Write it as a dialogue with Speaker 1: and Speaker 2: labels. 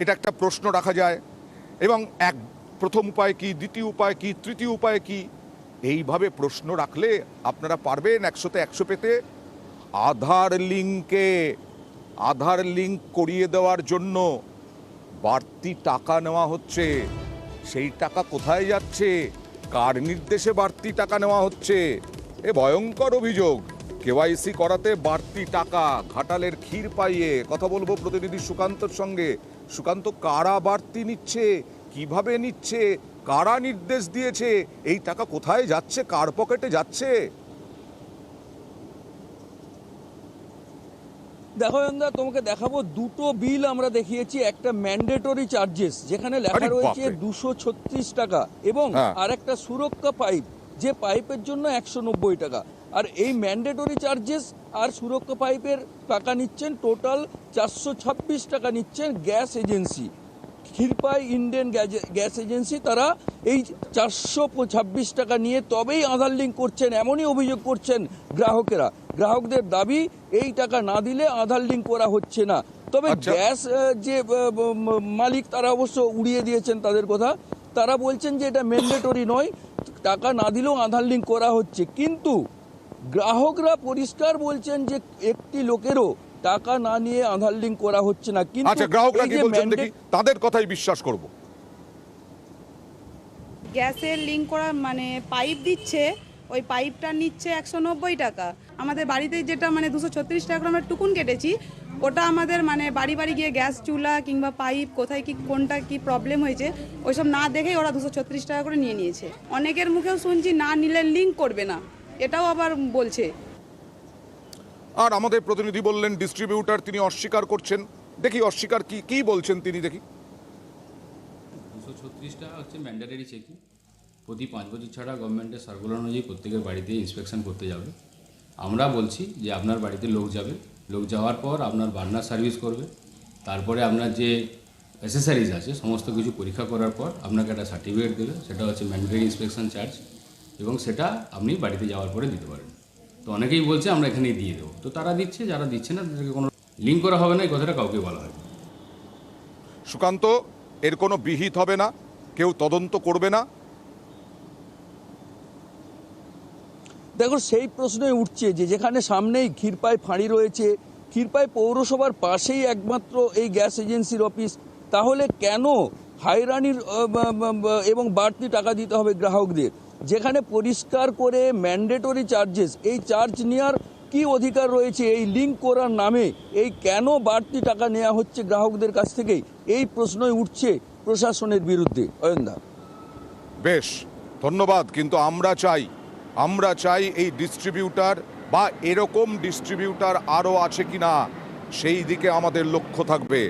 Speaker 1: এটা একটা প্রশ্ন রাখা যায়। এবং প্রথম উপায় কি, দ্বিতীয় উপায় কি, তৃতীয় উপায় কি, এইভাবে প্রশ্ন রাখলে আপনারা পারবেন 100তে 100 পেতে? আধার লিঙ্ক করিয়ে দেওয়ার জন্য বাড়তি টাকা নেওয়া হচ্ছে। সেই টাকা কোথায় যাচ্ছে? কার নির্দেশে বাড়তি টাকা নেওয়া হচ্ছে? এ ভয়ঙ্কর অভিযোগ। কেওয়াইসি করাতে বাড়তি টাকা, ঘাটালের ক্ষীর পাইয়ে কথা বলবো প্রতিনিধি সুকান্তর সঙ্গে। সুকান্ত, কারা বাড়তি নিচ্ছে, কিভাবে নিচ্ছে, কারা নির্দেশ দিয়েছে, এই টাকা কোথায় যাচ্ছে, কার পকেটে যাচ্ছে?
Speaker 2: দেখো অয়নদা, তোমাকে দেখাবো দুটো বিল আমরা দেখিয়েছি। একটা ম্যান্ডেটরি চার্জেস যেখানে লেখা রয়েছে 236 টাকা, এবং আরেকটা সুরক্ষা পাইপ, যে পাইপের জন্য 190 টাকা। আর এই ম্যান্ডেটরি চার্জেস আর সুরক্ষা পাইপের টাকা নিচ্ছেন টোটাল 426 টাকা নিচ্ছেন gas agency, Kshirpai Indian gas agency. তারা এই 426 টাকা নিয়ে তবেই আধার লিঙ্ক করছেন, এমনই অভিযোগ করছেন গ্রাহকেরা। গ্রাহকদের দাবি, এই টাকা না দিলে আধার লিঙ্ক করা হচ্ছে না। তবে গ্যাস যে মালিক, তারা অবশ্য উড়িয়ে দিয়েছেন তাদের কথা। তারা বলছেন যে এটা ম্যান্ডেটরি নয়, টাকা না দিলেও আধার লিঙ্ক করা হচ্ছে। কিন্তু গ্রাহকরা পরিষ্কার বলছেন যে একটি লোকেরও টাকা না নিয়ে আধার লিঙ্ক করা হচ্ছে না। কিন্তু
Speaker 1: আচ্ছা, গ্রাহকরা কি বলছেন দেখি, তাদের কথাই বিশ্বাস করব।
Speaker 3: গ্যাসের লিঙ্ক করা মানে পাইপ দিচ্ছে, ওই পাইপটা নিচ্ছে 190 টাকা। আমাদের বাড়িতে যেটা মানে 236 টাকা করে আমরা টুকুন কেটেছি, ওটা আমাদের মানে বাড়ি বাড়ি গিয়ে গ্যাস চুলা কিংবা পাইপ কোথায় কি কোনটা কি প্রবলেম হয়েছে ওইসব না দেখেই ওরা 236 টাকা করে নিয়ে নিয়েছে। অনেকের মুখেও শুনছি না নিলে লিঙ্ক করবে না, এটাও আবার বলছে।
Speaker 1: আর আমাদের প্রতিনিধি বললেন ডিস্ট্রিবিউটার তিনি অস্বীকার করছেন। দেখি অস্বীকার কি বলছেন তিনি, দেখি।
Speaker 4: 236 টাকা হচ্ছে ম্যান্ডেটরি চেকিং। প্রতি 5 বছর ছাড়া গভর্নমেন্টের সার্কুলার অনুযায়ী প্রত্যেকের বাড়িতে ইন্সপেকশন করতে যাবে। আমরা বলছি যে আপনার বাড়িতে লোক যাবে, লোক যাওয়ার পর আপনার বার্নার সার্ভিস করবে, তারপরে আপনার যে অ্যাসেসারিজ আছে সমস্ত কিছু পরীক্ষা করার পর আপনাকে একটা সার্টিফিকেট দেবে, সেটা হচ্ছে ম্যান্ডেটরি ইন্সপেকশন চার্জ, এবং সেটা আপনি বাড়িতে যাওয়ার পরে দিতে পারেন। তো অনেকেই বলছে আমরা এখানেই দিয়ে দেবো, তো তারা দিচ্ছে, যারা দিচ্ছে না তাদেরকে কোনো লিঙ্ক করা হবে না, এই কথাটা কাউকে বলা হয়।
Speaker 1: সুকান্ত, এর কোনো বিহিত হবে না, কেউ তদন্ত করবে না?
Speaker 2: দেখো, সেই প্রশ্নই উঠছে যে যেখানে সামনেই ক্ষীরপাই ফাঁড়ি রয়েছে, ক্ষীরপাই পৌরসভার পাশেই একমাত্র এই গ্যাস এজেন্সির অফিস, তাহলে কেন হয়রানির এবং বাড়তি টাকা দিতে হবে গ্রাহকদের? যেখানে পরিষ্কার করে ম্যান্ডেটরি চার্জেস, এই চার্জ নেওয়ার কি অধিকার রয়েছে এই লিঙ্ক করার নামে? এই কেন বাড়তি টাকা নেওয়া হচ্ছে গ্রাহকদের কাছ থেকেই, এই প্রশ্নই উঠছে প্রশাসনের বিরুদ্ধে। অয়নদা,
Speaker 1: বেশ, ধন্যবাদ। কিন্তু আমরা চাই এই ডিস্ট্রিবিউটার বা এরকম ডিস্ট্রিবিউটার আরও আছে কিনা সেই দিকে আমাদের লক্ষ্য থাকবে।